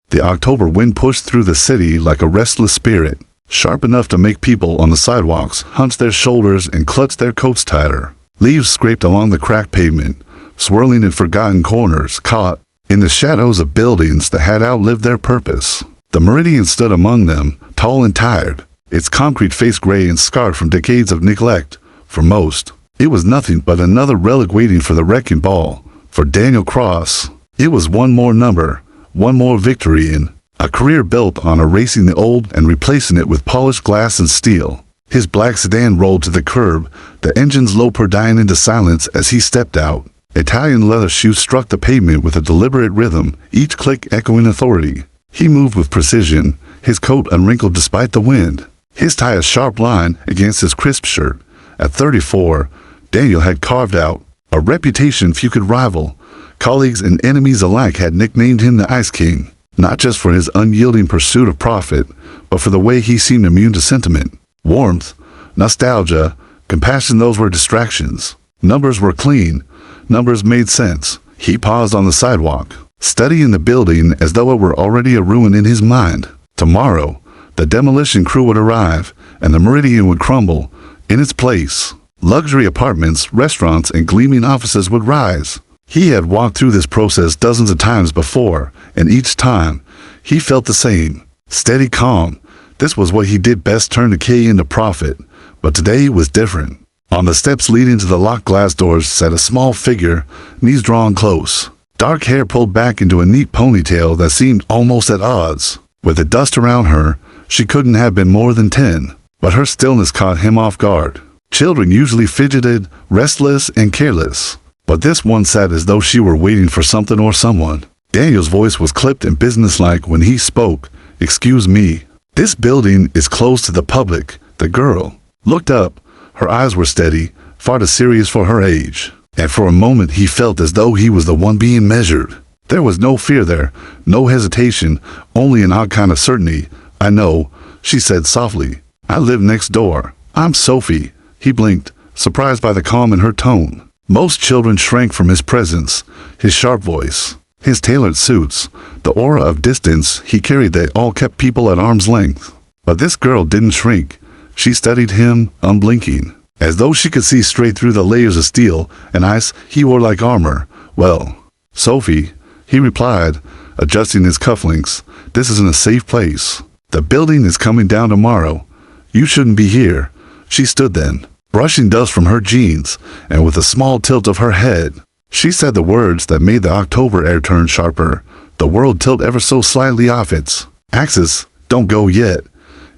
The October wind pushed through the city like a restless spirit, sharp enough to make people on the sidewalks hunch their shoulders and clutch their coats tighter. Leaves scraped along the cracked pavement, swirling in forgotten corners, caught in the shadows of buildings that had outlived their purpose. The Meridian stood among them, tall and tired, its concrete face gray and scarred from decades of neglect. For most, it was nothing but another relic waiting for the wrecking ball. For Daniel Cross, it was one more number, one more victory in a career built on erasing the old and replacing it with polished glass and steel. His black sedan rolled to the curb, the engine's low purr dying into silence as he stepped out. Italian leather shoes struck the pavement with a deliberate rhythm, each click echoing authority. He moved with precision, his coat unwrinkled despite the wind, his tie a sharp line against his crisp shirt. At 34, Daniel had carved out a reputation few could rival. Colleagues and enemies alike had nicknamed him the Ice King, not just for his unyielding pursuit of profit, but for the way he seemed immune to sentiment. Warmth, nostalgia, compassion, those were distractions. Numbers were clean. Numbers made sense. He paused on the sidewalk, studying the building as though it were already a ruin in his mind. Tomorrow, the demolition crew would arrive, and the Meridian would crumble. In its place, luxury apartments, restaurants, and gleaming offices would rise. He had walked through this process dozens of times before, and each time, he felt the same. Steady calm. This was what he did best, turn decay into profit. But today was different. On the steps leading to the locked glass doors sat a small figure, knees drawn close. Dark hair pulled back into a neat ponytail that seemed almost at odds. With the dust around her, she couldn't have been more than 10. But her stillness caught him off guard. Children usually fidgeted, restless, and careless. But this one sat as though she were waiting for something or someone. Daniel's voice was clipped and businesslike when he spoke. "Excuse me. This building is closed to the public." The girl looked up. Her eyes were steady, far too serious for her age. And for a moment he felt as though he was the one being measured. There was no fear there, no hesitation, only an odd kind of certainty. "I know," she said softly. "I live next door. I'm Sophie." He blinked, surprised by the calm in her tone. Most children shrank from his presence, his sharp voice, his tailored suits, the aura of distance he carried that all kept people at arm's length. But this girl didn't shrink. She studied him, unblinking, as though she could see straight through the layers of steel and ice he wore like armor. "Well, Sophie," he replied, adjusting his cufflinks, "this isn't a safe place. The building is coming down tomorrow. You shouldn't be here." She stood then, brushing dust from her jeans, and with a small tilt of her head, she said the words that made the October air turn sharper, the world tilt ever so slightly off its axis. "Don't go yet.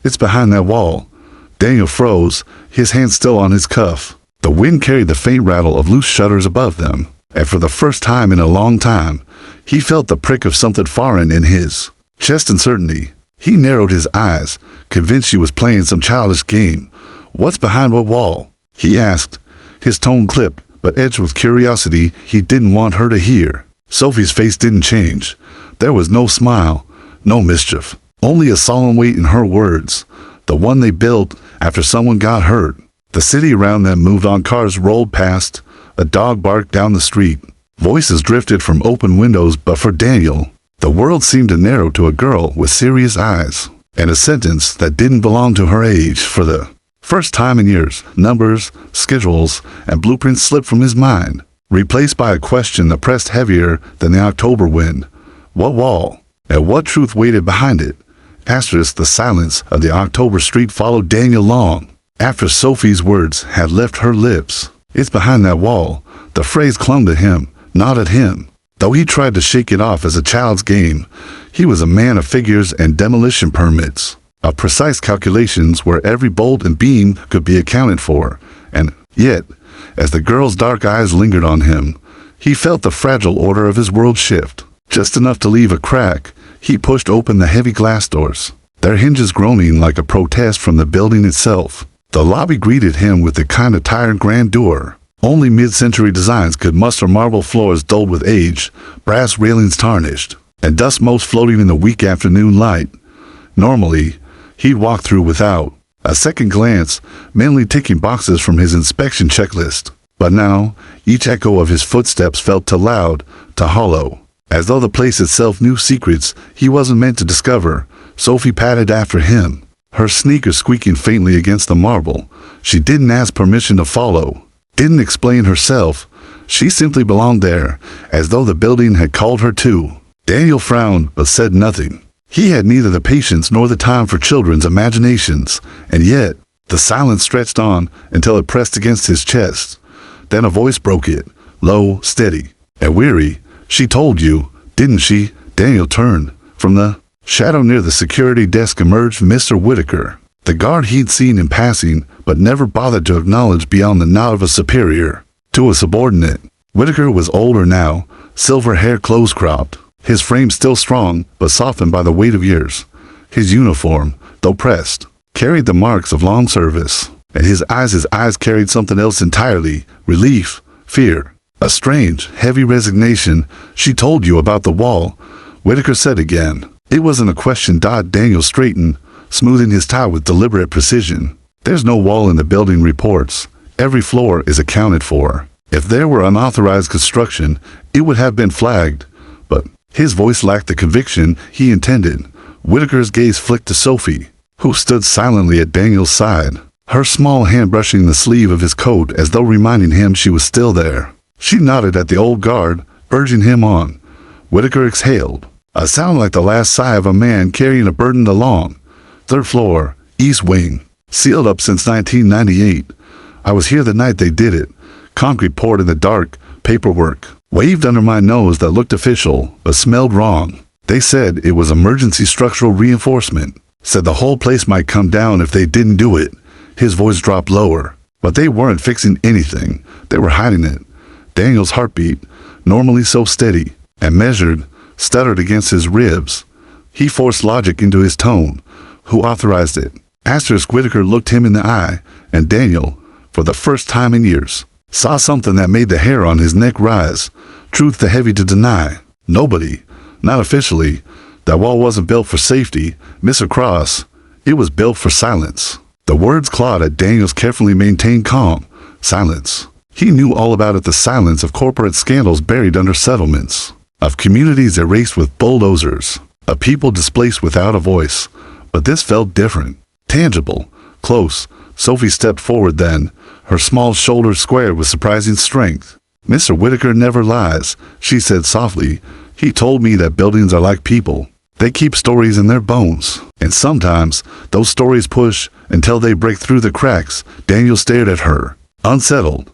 It's behind that wall." Daniel froze, his hand still on his cuff. The wind carried the faint rattle of loose shutters above them, and for the first time in a long time, he felt the prick of something foreign in his chest. Uncertainty. He narrowed his eyes, convinced she was playing some childish game. "What's behind what wall?" he asked, his tone clipped, but edged with curiosity he didn't want her to hear. Sophie's face didn't change. There was no smile, no mischief, only a solemn weight in her words, the one they built after someone got hurt. The city around them moved on, cars rolled past, a dog barked down the street. Voices drifted from open windows, but for Daniel, the world seemed to narrow to a girl with serious eyes, and a sentence that didn't belong to her age. For the first time in years, numbers, schedules, and blueprints slipped from his mind, replaced by a question that pressed heavier than the October wind. What wall? And what truth waited behind it? Asterisk. The silence of the October street followed Daniel long after Sophie's words had left her lips. "It's behind that wall." The phrase clung to him, not at him. Though he tried to shake it off as a child's game, he was a man of figures and demolition permits, of precise calculations where every bolt and beam could be accounted for. And yet, as the girl's dark eyes lingered on him, he felt the fragile order of his world shift. Just enough to leave a crack, he pushed open the heavy glass doors, their hinges groaning like a protest from the building itself. The lobby greeted him with the kind of tired grandeur only mid-century designs could muster: marble floors dulled with age, brass railings tarnished, and dust motes floating in the weak afternoon light. Normally, he'd walk through without a second glance, mentally ticking boxes from his inspection checklist. But now, each echo of his footsteps felt too loud, too hollow. As though the place itself knew secrets he wasn't meant to discover, Sophie padded after him, her sneakers squeaking faintly against the marble. She didn't ask permission to follow, didn't explain herself. She simply belonged there, as though the building had called her to. Daniel frowned but said nothing. He had neither the patience nor the time for children's imaginations, and yet the silence stretched on until it pressed against his chest. Then a voice broke it, low, steady, and weary. "She told you, didn't she?" Daniel turned. From the shadow near the security desk emerged Mr. Whitaker, the guard he'd seen in passing but never bothered to acknowledge beyond the nod of a superior to a subordinate. Whitaker was older now, silver hair close-cropped, his frame still strong but softened by the weight of years. His uniform, though pressed, carried the marks of long service, and his eyes carried something else entirely: relief, fear, a strange, heavy resignation. "She told you about the wall," Whitaker said again. It wasn't a question. Daniel straightened, smoothing his tie with deliberate precision. "There's no wall in the building reports. Every floor is accounted for. If there were unauthorized construction, it would have been flagged." But his voice lacked the conviction he intended. Whitaker's gaze flicked to Sophie, who stood silently at Daniel's side, her small hand brushing the sleeve of his coat as though reminding him she was still there. She nodded at the old guard, urging him on. Whitaker exhaled, a sound like the last sigh of a man carrying a burden along. "Third floor, east wing. Sealed up since 1998. I was here the night they did it. Concrete poured in the dark, paperwork waved under my nose that looked official, but smelled wrong. They said it was emergency structural reinforcement. Said the whole place might come down if they didn't do it." His voice dropped lower. "But they weren't fixing anything. They were hiding it." Daniel's heartbeat, normally so steady and measured, stuttered against his ribs. He forced logic into his tone. "Who authorized it?" Whitaker looked him in the eye, and Daniel, for the first time in years, saw something that made the hair on his neck rise. Truth too heavy to deny. Nobody. Not officially. That wall wasn't built for safety, Mr. Cross. It was built for silence. The words clawed at Daniel's carefully maintained calm. Silence. He knew all about it: the silence of corporate scandals buried under settlements, of communities erased with bulldozers, of people displaced without a voice. But this felt different. Tangible. Close. Sophie stepped forward then, her small shoulders squared with surprising strength. "Mr. Whitaker never lies," she said softly. "He told me that buildings are like people. They keep stories in their bones, and sometimes those stories push until they break through the cracks." Daniel stared at her, unsettled.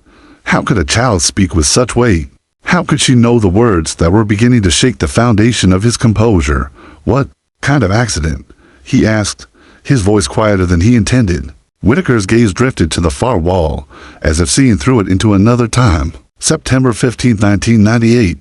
How could a child speak with such weight? How could she know the words that were beginning to shake the foundation of his composure? "What kind of accident?" he asked, his voice quieter than he intended. Whitaker's gaze drifted to the far wall, as if seeing through it into another time. September 15, 1998.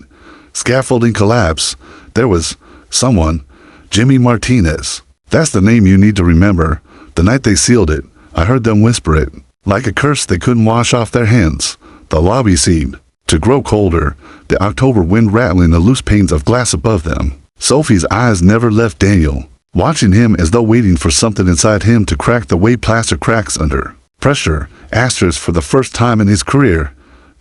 Scaffolding collapse. There was someone. Jimmy Martinez. That's the name you need to remember. The night they sealed it, I heard them whisper it, like a curse they couldn't wash off their hands. The lobby seemed to grow colder, the October wind rattling the loose panes of glass above them. Sophie's eyes never left Daniel, watching him as though waiting for something inside him to crack the way plaster cracks under pressure. For the first time in his career,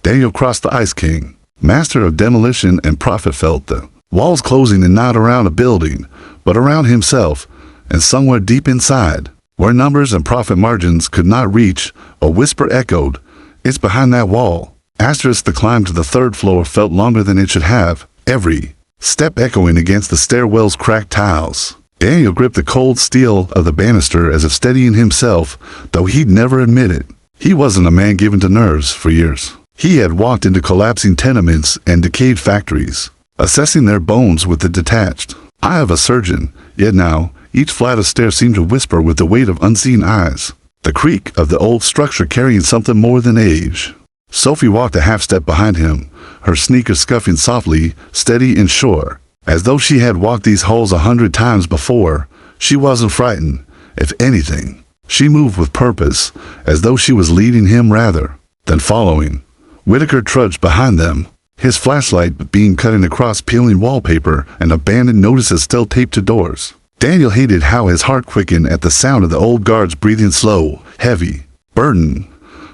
Daniel crossed the Ice King, master of demolition and profit, felt the walls closing, and not around a building, but around himself, and somewhere deep inside, where numbers and profit margins could not reach, a whisper echoed, "It's behind that wall." The climb to the third floor felt longer than it should have, every step echoing against the stairwell's cracked tiles. Daniel gripped the cold steel of the banister as if steadying himself, though he'd never admit it. He wasn't a man given to nerves. For years, he had walked into collapsing tenements and decayed factories, assessing their bones with the detached eye of a surgeon. Yet now, each flight of stairs seemed to whisper with the weight of unseen eyes, the creak of the old structure carrying something more than age. Sophie walked a half-step behind him, her sneakers scuffing softly, steady and sure. As though she had walked these halls 100 times before, she wasn't frightened. If anything, she moved with purpose, as though she was leading him rather than following. Whitaker trudged behind them, his flashlight beam cutting across peeling wallpaper and abandoned notices still taped to doors. Daniel hated how his heart quickened at the sound of the old guards breathing slow, heavy, burdened.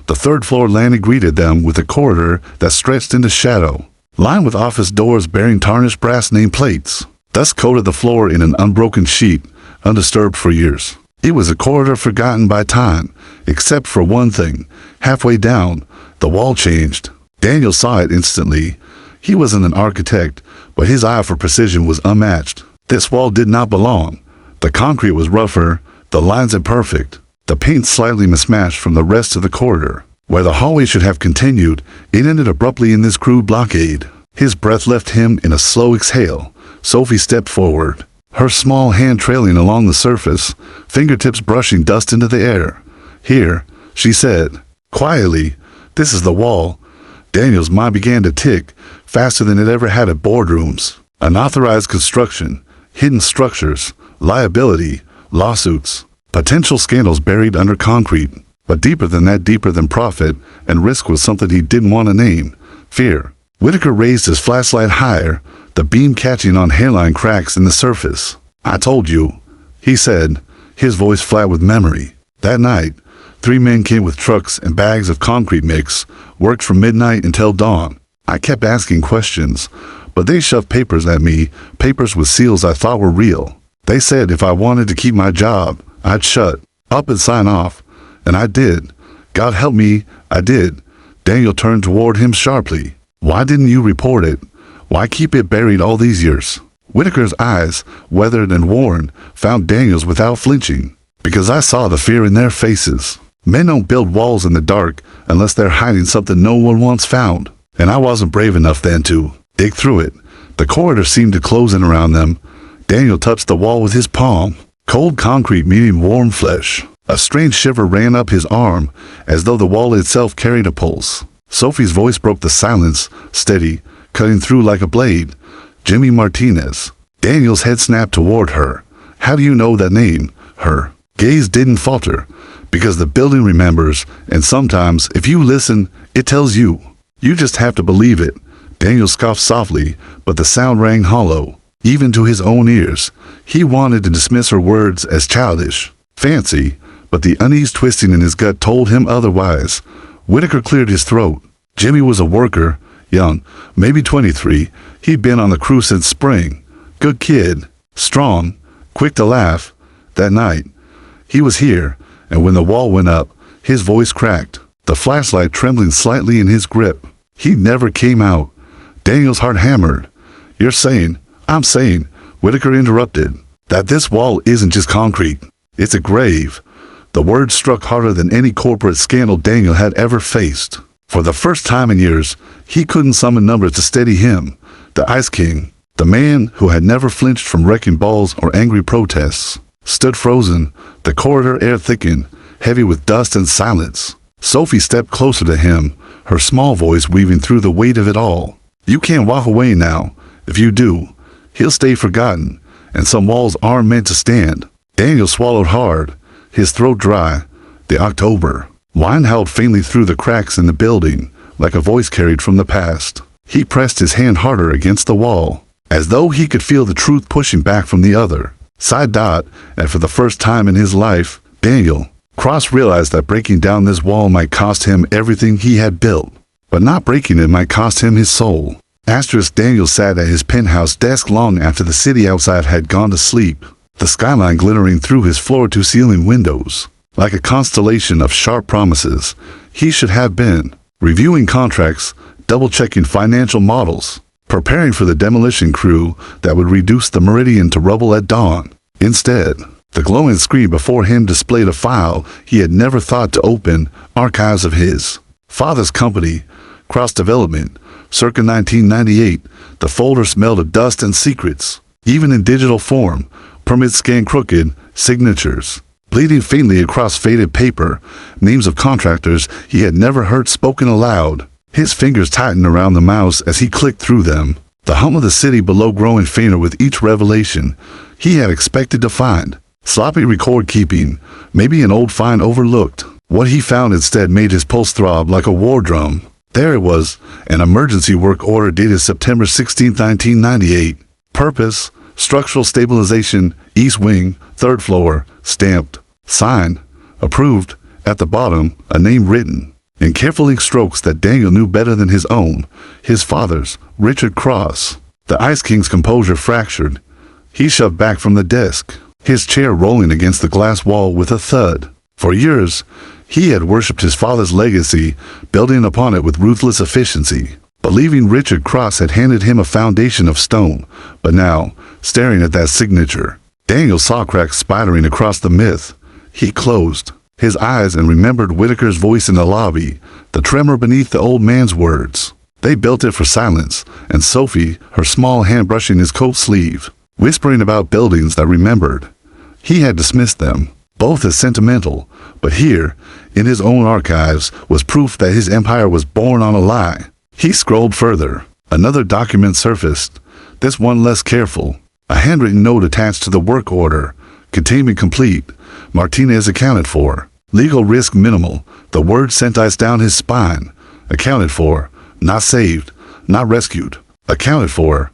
The third floor landing greeted them with a corridor that stretched into shadow. lined with office doors bearing tarnished brass nameplates. Dust coated the floor in an unbroken sheet, undisturbed for years. It was a corridor forgotten by time, except for one thing. Halfway down, the wall changed. Daniel saw it instantly. He wasn't an architect, but his eye for precision was unmatched. This wall did not belong. The concrete was rougher, the lines imperfect, the paint slightly mismatched from the rest of the corridor. Where the hallway should have continued, it ended abruptly in this crude blockade. His breath left him in a slow exhale. Sophie stepped forward, her small hand trailing along the surface, fingertips brushing dust into the air. "Here," she said, quietly, "this is the wall." Daniel's mind began to tick, faster than it ever had at boardrooms. Unauthorized construction, hidden structures, liability, lawsuits, potential scandals buried under concrete. But deeper than that, deeper than profit and risk, was something he didn't want to name: fear. Whitaker raised his flashlight higher, the beam catching on hairline cracks in the surface. "I told you," he said, his voice flat with memory. That night, 3 men came with trucks and bags of concrete mix, worked from midnight until dawn. I kept asking questions, but they shoved papers at me, papers with seals I thought were real. They said if I wanted to keep my job, I'd shut up and sign off. And I did. God help me, I did. Daniel turned toward him sharply. "Why didn't you report it? Why keep it buried all these years?" Whitaker's eyes, weathered and worn, found Daniel's without flinching. "Because I saw the fear in their faces. Men don't build walls in the dark unless they're hiding something no one wants found. And I wasn't brave enough then to dig through it." The corridor seemed to close in around them. Daniel touched the wall with his palm. Cold concrete meeting warm flesh. A strange shiver ran up his arm, as though the wall itself carried a pulse. Sophie's voice broke the silence, steady, cutting through like a blade. "Jimmy Martinez." Daniel's head snapped toward her. "How do you know that name?" Her gaze didn't falter. "Because the building remembers, and sometimes, if you listen, it tells you. You just have to believe it." Daniel scoffed softly, but the sound rang hollow, even to his own ears. He wanted to dismiss her words as childish, fancy, but the unease twisting in his gut told him otherwise. Whitaker cleared his throat. Jimmy was a worker, young, maybe 23. He'd been on the crew since spring. Good kid, strong, quick to laugh. That night, he was here, and when the wall went up, his voice cracked, the flashlight trembling slightly in his grip. He never came out. Daniel's heart hammered. "You're saying," "I'm saying," Whitaker interrupted, "that this wall isn't just concrete. It's a grave." The word struck harder than any corporate scandal Daniel had ever faced. For the first time in years, he couldn't summon numbers to steady him. The Ice King, the man who had never flinched from wrecking balls or angry protests, stood frozen. The corridor air thickened, heavy with dust and silence. Sophie stepped closer to him, her small voice weaving through the weight of it all. "You can't walk away now. If you do, he'll stay forgotten, and some walls aren't meant to stand." Daniel swallowed hard, his throat dry. The October wine howled faintly through the cracks in the building, like a voice carried from the past. He pressed his hand harder against the wall, as though he could feel the truth pushing back from the other. Side dot, and for the first time in his life, Daniel Cross realized that breaking down this wall might cost him everything he had built, but not breaking it might cost him his soul. Asterisk. Daniel sat at his penthouse desk long after the city outside had gone to sleep, the skyline glittering through his floor-to-ceiling windows. Like a constellation of sharp promises, he should have been reviewing contracts, double-checking financial models, preparing for the demolition crew that would reduce the Meridian to rubble at dawn. Instead, the glowing screen before him displayed a file he had never thought to open, archives of his father's company, Cross Development, circa 1998. The folder smelled of dust and secrets, even in digital form. Permits scanned crooked, signatures bleeding faintly across faded paper, names of contractors he had never heard spoken aloud. His fingers tightened around the mouse as he clicked through them, the hum of the city below growing fainter with each revelation he had expected to find. Sloppy record keeping, maybe an old find overlooked. What he found instead made his pulse throb like a war drum. There it was, an emergency work order dated September 16, 1998. Purpose: structural stabilization, East Wing, 3rd floor, stamped, signed, approved. At the bottom, a name written: in careful strokes that Daniel knew better than his own, his father's, Richard Cross. The Ice King's composure fractured. He shoved back from the desk, his chair rolling against the glass wall with a thud. For years, he had worshipped his father's legacy, building upon it with ruthless efficiency, believing Richard Cross had handed him a foundation of stone. But now, staring at that signature, Daniel saw cracks spidering across the myth. He closed his eyes and remembered Whitaker's voice in the lobby, the tremor beneath the old man's words. They built it for silence, and Sophie, her small hand brushing his coat sleeve, whispering about buildings that remembered. He had dismissed them, both as sentimental, but here, in his own archives, was proof that his empire was born on a lie. He scrolled further. Another document surfaced, this one less careful. A handwritten note attached to the work order. Containment complete. Martinez accounted for. Legal risk minimal. The word sent ice down his spine. Accounted for. Not saved. Not rescued. Accounted for.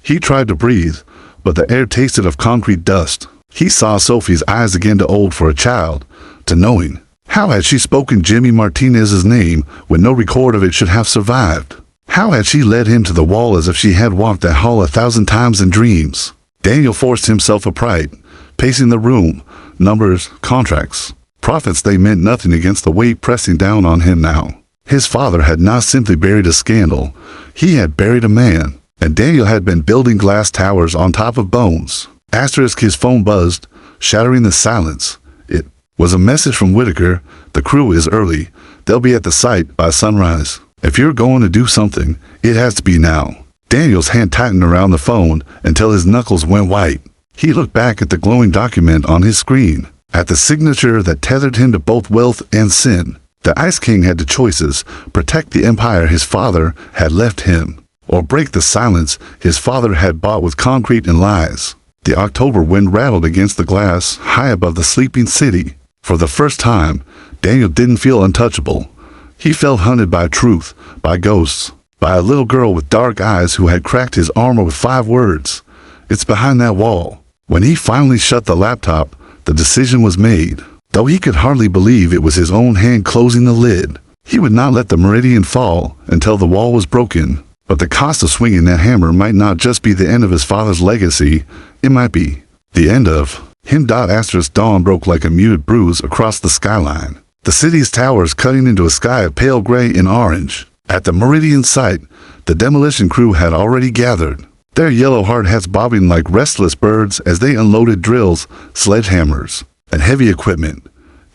He tried to breathe, but the air tasted of concrete dust. He saw Sophie's eyes again, to old for a child, to knowing. How had she spoken Jimmy Martinez's name when no record of it should have survived? How had she led him to the wall as if she had walked that hall 1,000 times in dreams? Daniel forced himself upright, pacing the room. Numbers, contracts, profits, they meant nothing against the weight pressing down on him now. His father had not simply buried a scandal, he had buried a man, and Daniel had been building glass towers on top of bones. Asterisk, his phone buzzed, shattering the silence. It was a message from Whitaker. The crew is early. They'll be at the site by sunrise. If you're going to do something, it has to be now. Daniel's hand tightened around the phone until his knuckles went white. He looked back at the glowing document on his screen, at the signature that tethered him to both wealth and sin. The Ice King had the choices: protect the empire his father had left him, or break the silence his father had bought with concrete and lies. The October wind rattled against the glass high above the sleeping city. For the first time, Daniel didn't feel untouchable. He felt hunted by truth, by ghosts, by a little girl with dark eyes who had cracked his armor with 5 words. It's behind that wall. When he finally shut the laptop, the decision was made. Though he could hardly believe it was his own hand closing the lid. He would not let the meridian fall until the wall was broken. But the cost of swinging that hammer might not just be the end of his father's legacy, it might be the end of him. Asterisk, dawn broke like a muted bruise across the skyline. The city's towers cutting into a sky of pale gray and orange. At the meridian site, the demolition crew had already gathered, their yellow hard hats bobbing like restless birds as they unloaded drills, sledgehammers, and heavy equipment.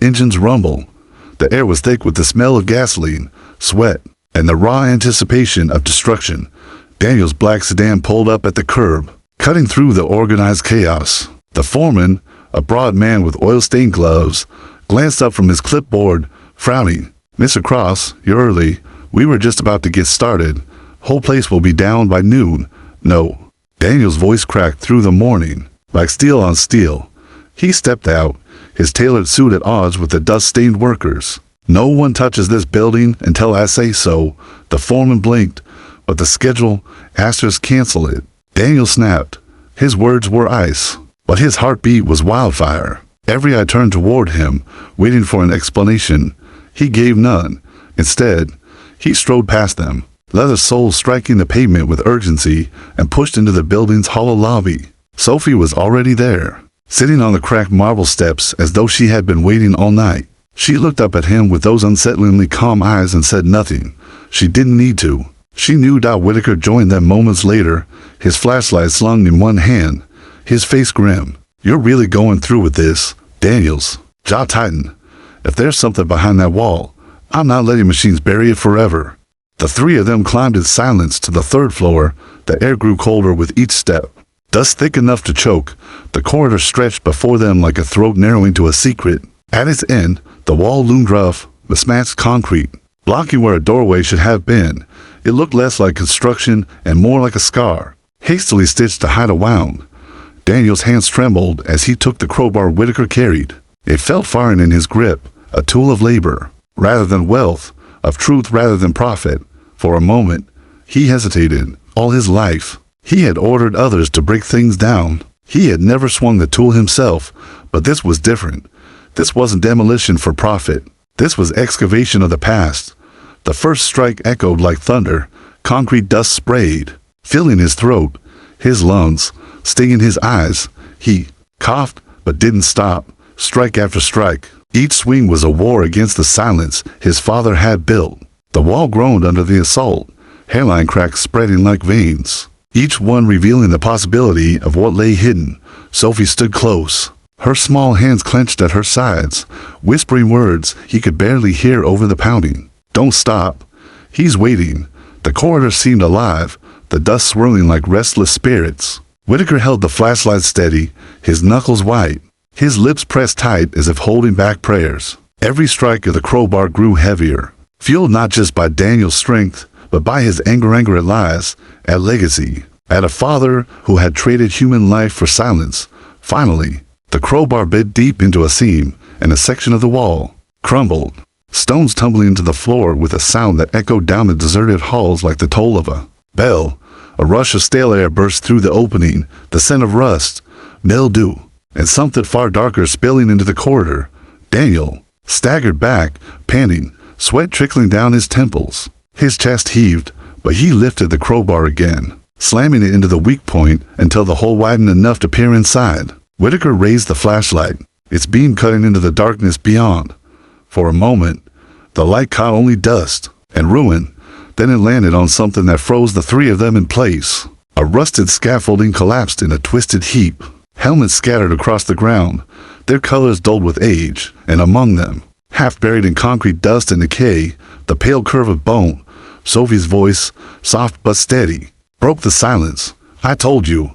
Engines rumble. The air was thick with the smell of gasoline, sweat, and the raw anticipation of destruction. Daniel's black sedan pulled up at the curb, cutting through the organized chaos. The foreman, a broad man with oil-stained gloves, glanced up from his clipboard, frowning. "Mr. Cross, you're early. We were just about to get started. Whole place will be down by noon." "No." Daniel's voice cracked through the morning, like steel on steel. He stepped out, his tailored suit at odds with the dust-stained workers. "No one touches this building until I say so." The foreman blinked. "But the schedule, asterisk, cancel it." Daniel snapped. His words were ice, but his heartbeat was wildfire. Every eye turned toward him, waiting for an explanation. He gave none. Instead, he strode past them, leather soles striking the pavement with urgency, and pushed into the building's hollow lobby. Sophie was already there, sitting on the cracked marble steps as though she had been waiting all night. She looked up at him with those unsettlingly calm eyes and said nothing. She didn't need to. She knew Whitaker joined them moments later, his flashlight slung in one hand, his face grim. "You're really going through with this?" Daniel's jaw tightened. "If there's something behind that wall, I'm not letting machines bury it forever." The 3 of them climbed in silence to the 3rd floor. The air grew colder with each step. Dust thick enough to choke, the corridor stretched before them like a throat narrowing to a secret. At its end, the wall loomed rough, mismatched concrete, blocking where a doorway should have been. It looked less like construction and more like a scar, hastily stitched to hide a wound. Daniel's hands trembled as he took the crowbar Whitaker carried. It felt foreign in his grip, a tool of labor, rather than wealth, of truth rather than profit. For a moment, he hesitated. All his life, he had ordered others to break things down. He had never swung the tool himself, but this was different. This wasn't demolition for profit. This was excavation of the past, The first strike echoed like thunder. Concrete dust sprayed, filling his throat, his lungs, stinging his eyes. He coughed, but didn't stop, strike after strike. Each swing was a war against the silence his father had built. The wall groaned under the assault, hairline cracks spreading like veins, each one revealing the possibility of what lay hidden. Sophie stood close, her small hands clenched at her sides, whispering words he could barely hear over the pounding. "Don't stop. He's waiting." The corridor seemed alive, the dust swirling like restless spirits. Whitaker held the flashlight steady, his knuckles white, his lips pressed tight as if holding back prayers. Every strike of the crowbar grew heavier, fueled not just by Daniel's strength, but by his anger at lies, at legacy, at a father who had traded human life for silence. Finally, the crowbar bit deep into a seam, and a section of the wall crumbled, stones tumbling into the floor with a sound that echoed down the deserted halls like the toll of a bell. A rush of stale air burst through the opening, the scent of rust, mildew, and something far darker spilling into the corridor. Daniel staggered back, panting, sweat trickling down his temples. His chest heaved, but he lifted the crowbar again, slamming it into the weak point until the hole widened enough to peer inside. Whitaker raised the flashlight, its beam cutting into the darkness beyond. For a moment, the light caught only dust and ruin. Then it landed on something that froze the three of them in place. A rusted scaffolding collapsed in a twisted heap. Helmets scattered across the ground, their colors dulled with age, and among them, half buried in concrete dust and decay, the pale curve of bone. Sophie's voice, soft but steady, broke the silence. "I told you.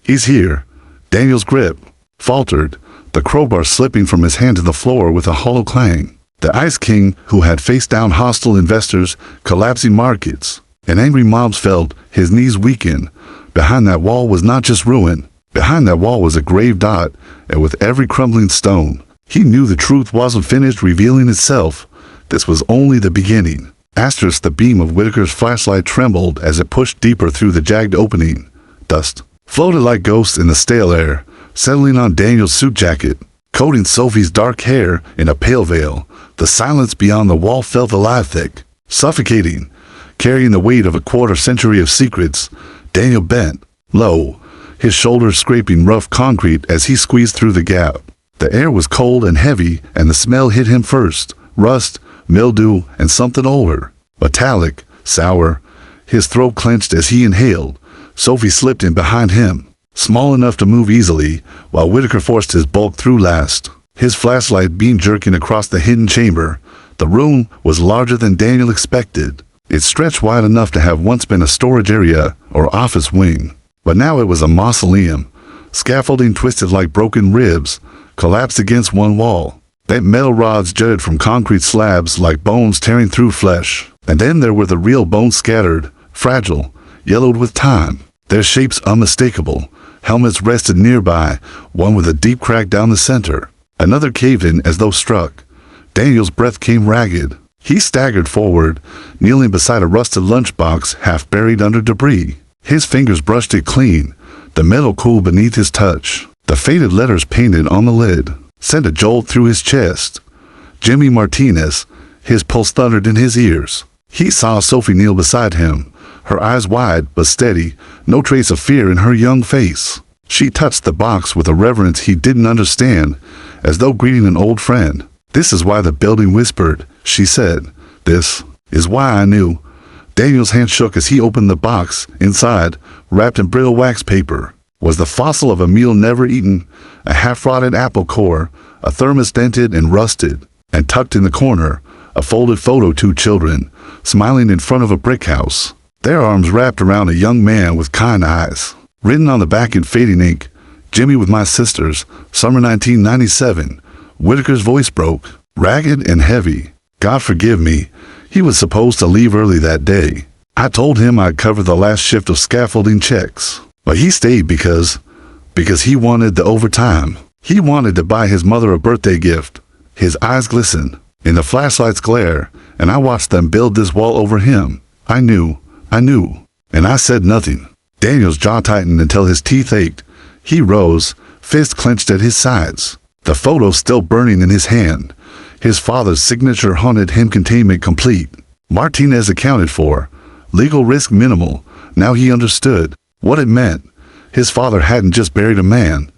He's here." Daniel's grip faltered, the crowbar slipping from his hand to the floor with a hollow clang. The Ice King, who had faced down hostile investors, collapsing markets, and angry mobs felt his knees weaken. Behind that wall was not just ruin. Behind that wall was a grave dot, and with every crumbling stone, he knew the truth wasn't finished revealing itself. This was only the beginning. Asterisk, the beam of Whitaker's flashlight trembled as it pushed deeper through the jagged opening. Dust floated like ghosts in the stale air, settling on Daniel's suit jacket, coating Sophie's dark hair in a pale veil. The silence beyond the wall felt alive, thick, suffocating, carrying the weight of a quarter century of secrets. Daniel bent low, his shoulders scraping rough concrete as he squeezed through the gap. The air was cold and heavy, and the smell hit him first. Rust, mildew, and something older. Metallic, sour. His throat clenched as he inhaled. Sophie slipped in behind him, small enough to move easily, while Whitaker forced his bulk through last. His flashlight beam jerking across the hidden chamber. The room was larger than Daniel expected. It stretched wide enough to have once been a storage area or office wing. But now it was a mausoleum. Scaffolding twisted like broken ribs, collapsed against one wall. That metal rods jutted from concrete slabs like bones tearing through flesh. And then there were the real bones scattered, fragile, yellowed with time, their shapes unmistakable. Helmets rested nearby, one with a deep crack down the center. Another caved in as though struck. Daniel's breath came ragged. He staggered forward, kneeling beside a rusted lunchbox half buried under debris. His fingers brushed it clean, the metal cool beneath his touch. The faded letters painted on the lid sent a jolt through his chest. Jimmy Martinez. His pulse thundered in his ears. He saw Sophie kneel beside him, her eyes wide but steady, no trace of fear in her young face. She touched the box with a reverence he didn't understand, as though greeting an old friend. "This is why the building whispered," she said. "This is why I knew." Daniel's hand shook as he opened the box. Inside, wrapped in brittle wax paper, was the fossil of a meal never eaten, a half-rotted apple core, a thermos dented and rusted, and tucked in the corner, a folded photo, two children, smiling in front of a brick house, their arms wrapped around a young man with kind eyes. Written on the back in fading ink, "Jimmy with my sisters, summer 1997. Whitaker's voice broke, ragged and heavy. "God forgive me. He was supposed to leave early that day. I told him I'd cover the last shift of scaffolding checks. But he stayed because he wanted the overtime. He wanted to buy his mother a birthday gift." His eyes glistened in the flashlight's glare, and I watched them build this wall over him. I knew, and I said nothing. Daniel's jaw tightened until his teeth ached. He rose, fist clenched at his sides, the photo still burning in his hand. His father's signature haunted him, containment complete. Martinez accounted for. Legal risk minimal. Now he understood what it meant. His father hadn't just buried a man.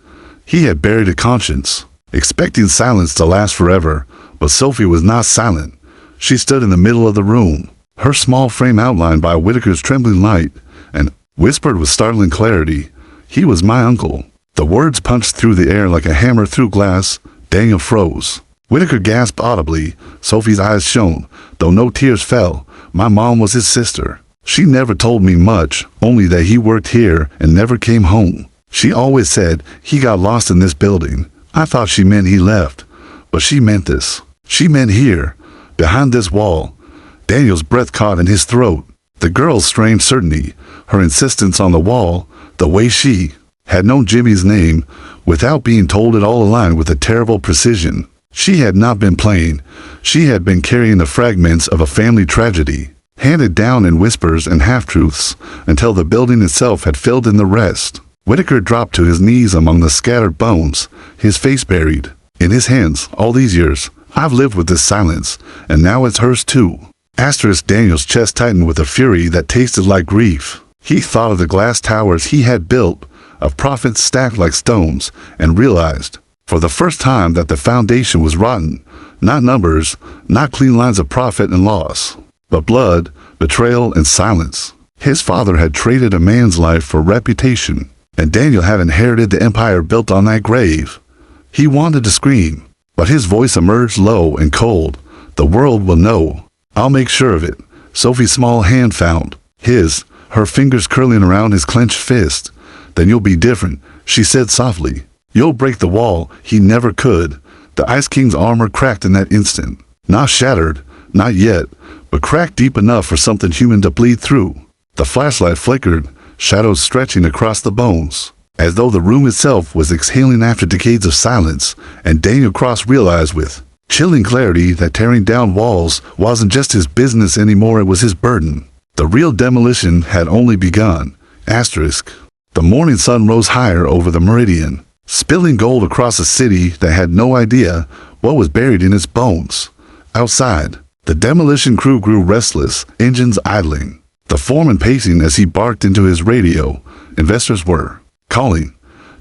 He had buried a conscience, expecting silence to last forever. But Sophie was not silent. She stood in the middle of the room, her small frame outlined by Whitaker's trembling light, and whispered with startling clarity, "He was my uncle." The words punched through the air like a hammer through glass. Daniel froze. Whitaker gasped audibly. Sophie's eyes shone, though no tears fell. "My mom was his sister. She never told me much, only that he worked here and never came home. She always said he got lost in this building. I thought she meant he left, but she meant this. She meant here, behind this wall." Daniel's breath caught in his throat. The girl's strange certainty, her insistence on the wall, the way she had known Jimmy's name without being told it, all aligned with a terrible precision. She had not been playing. She had been carrying the fragments of a family tragedy, handed down in whispers and half-truths, until the building itself had filled in the rest. Whitaker dropped to his knees among the scattered bones, his face buried in his hands. "All these years, I've lived with this silence, and now it's hers too." Daniel's chest tightened with a fury that tasted like grief. He thought of the glass towers he had built, of profits stacked like stones, and realized, for the first time, that the foundation was rotten. Not numbers, not clean lines of profit and loss, but blood, betrayal, and silence. His father had traded a man's life for reputation, and Daniel had inherited the empire built on that grave. He wanted to scream, but his voice emerged low and cold. "The world will know. I'll make sure of it." Sophie's small hand found his, her fingers curling around his clenched fist. "Then you'll be different," she said softly. "You'll break the wall he never could." The Ice King's armor cracked in that instant. Not shattered, not yet, but cracked deep enough for something human to bleed through. The flashlight flickered, shadows stretching across the bones, as though the room itself was exhaling after decades of silence, and Daniel Cross realized with chilling clarity that tearing down walls wasn't just his business anymore, it was his burden. The real demolition had only begun. The morning sun rose higher over the meridian, spilling gold across a city that had no idea what was buried in its bones. Outside, the demolition crew grew restless, engines idling, the foreman pacing as he barked into his radio. Investors were calling.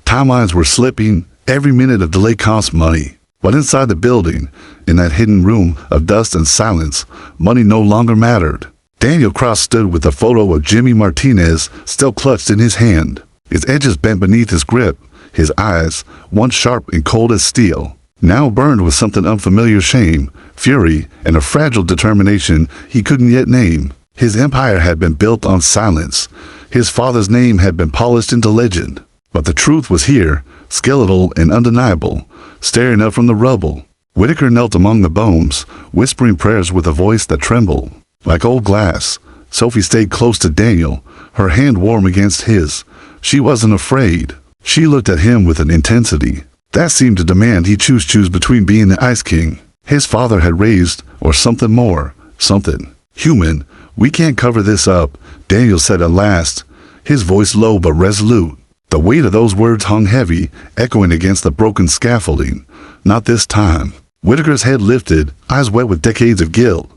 Timelines were slipping. Every minute of delay cost money. But inside the building, in that hidden room of dust and silence, money no longer mattered. Daniel Cross stood with the photo of Jimmy Martinez still clutched in his hand, its edges bent beneath his grip, his eyes, once sharp and cold as steel, now burned with something unfamiliar: shame, fury, and a fragile determination he couldn't yet name. His empire had been built on silence. His father's name had been polished into legend. But the truth was here, skeletal and undeniable, staring up from the rubble. Whitaker knelt among the bones, whispering prayers with a voice that trembled like old glass. Sophie stayed close to Daniel, her hand warm against his. She wasn't afraid. She looked at him with an intensity that seemed to demand he choose between being the Ice King his father had raised, or something more, something human. "We can't cover this up," Daniel said at last, his voice low but resolute. The weight of those words hung heavy, echoing against the broken scaffolding. "Not this time." Whitaker's head lifted, eyes wet with decades of guilt.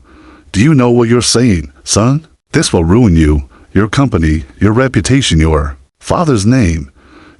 "Do you know what you're saying, son? This will ruin you, your company, your reputation, your father's name."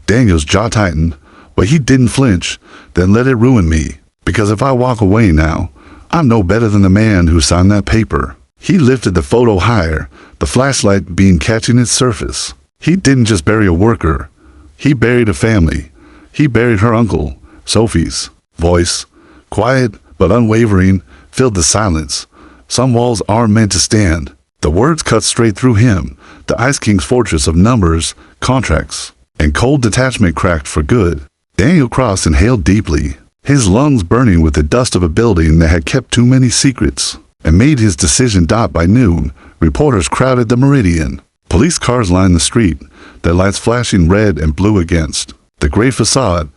Daniel's jaw tightened, but he didn't flinch. "Then let it ruin me, because if I walk away now, I'm no better than the man who signed that paper." He lifted the photo higher, the flashlight beam catching its surface. He didn't just bury a worker. He buried a family. He buried her uncle. Sophie's voice, quiet but unwavering, filled the silence. "Some walls aren't meant to stand." The words cut straight through him. The Ice King's fortress of numbers, contracts, and cold detachment cracked for good. Daniel Cross inhaled deeply, his lungs burning with the dust of a building that had kept too many secrets, and made his decision. By noon, reporters crowded the meridian. Police cars lined the street, their lights flashing red and blue against the gray facade.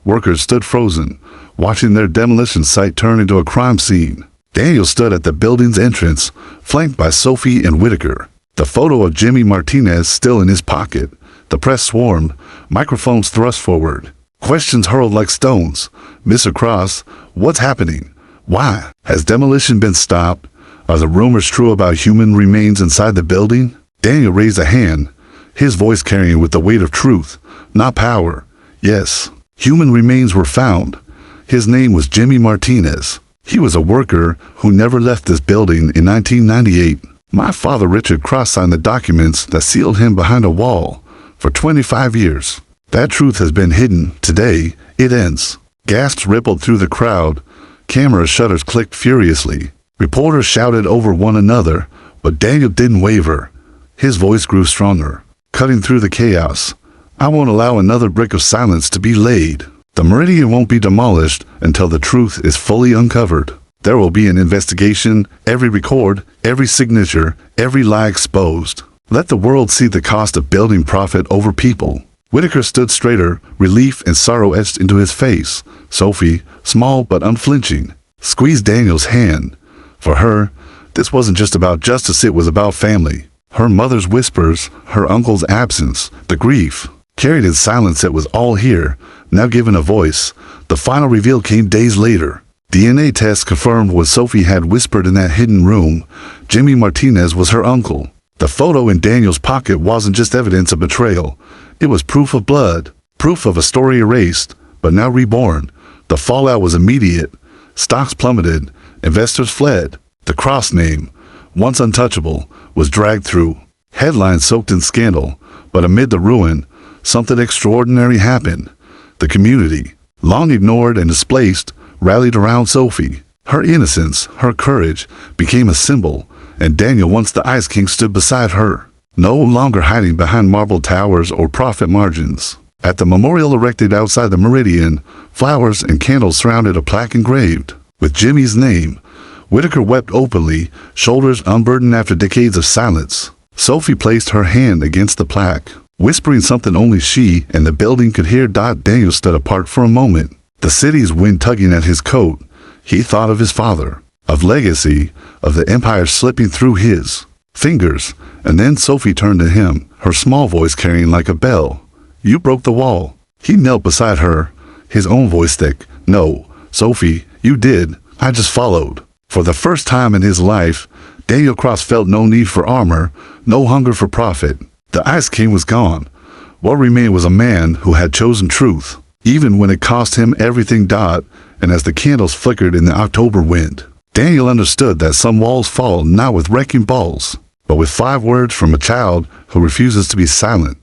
Workers stood frozen, watching their demolition site turn into a crime scene. Daniel stood at the building's entrance, flanked by Sophie and Whitaker, the photo of Jimmy Martinez still in his pocket. The press swarmed, microphones thrust forward, questions hurled like stones. "Mr. Cross, what's happening? Why has demolition been stopped?" Are the rumors true about human remains inside the building? Daniel raised a hand, his voice carrying with the weight of truth, not power. Yes, human remains were found. His name was Jimmy Martinez. He was a worker who never left this building in 1998. My father Richard cross-signed the documents that sealed him behind a wall for 25 years. That truth has been hidden. Today, it ends. Gasps rippled through the crowd. Camera shutters clicked furiously. Reporters shouted over one another, but Daniel didn't waver. His voice grew stronger, cutting through the chaos. I won't allow another brick of silence to be laid. The Meridian won't be demolished until the truth is fully uncovered. There will be an investigation, every record, every signature, every lie exposed. Let the world see the cost of building profit over people. Whitaker stood straighter, relief and sorrow etched into his face. Sophie, small but unflinching, squeezed Daniel's hand. For her, this wasn't just about justice, it was about family. Her mother's whispers, her uncle's absence, the grief. Carried in silence, it was all here, now given a voice. The final reveal came days later. DNA tests confirmed what Sophie had whispered in that hidden room. Jimmy Martinez was her uncle. The photo in Daniel's pocket wasn't just evidence of betrayal. It was proof of blood, proof of a story erased, but now reborn. The fallout was immediate. Stocks plummeted. Investors fled. The cross name, once untouchable, was dragged through. Headlines soaked in scandal. But amid the ruin, something extraordinary happened. The community, long ignored and displaced, rallied around Sophie. Her innocence, her courage, became a symbol, and Daniel, once the Ice King, stood beside her, no longer hiding behind marble towers or profit margins. At the memorial erected outside the Meridian, flowers and candles surrounded a plaque engraved with Jimmy's name. Whitaker wept openly, shoulders unburdened after decades of silence. Sophie placed her hand against the plaque, whispering something only she and the building could hear. Daniel stood apart for a moment, the city's wind tugging at his coat. He thought of his father, of legacy, of the empire slipping through his fingers. And then Sophie turned to him, her small voice carrying like a bell. You broke the wall. He knelt beside her, his own voice thick. No, Sophie, you did. I just followed. For the first time in his life, Daniel Cross felt no need for armor, no hunger for profit. The Ice King was gone. What remained was a man who had chosen truth, even when it cost him everything. And as the candles flickered in the October wind, Daniel understood that some walls fall not with wrecking balls, but with 5 words from a child who refuses to be silent.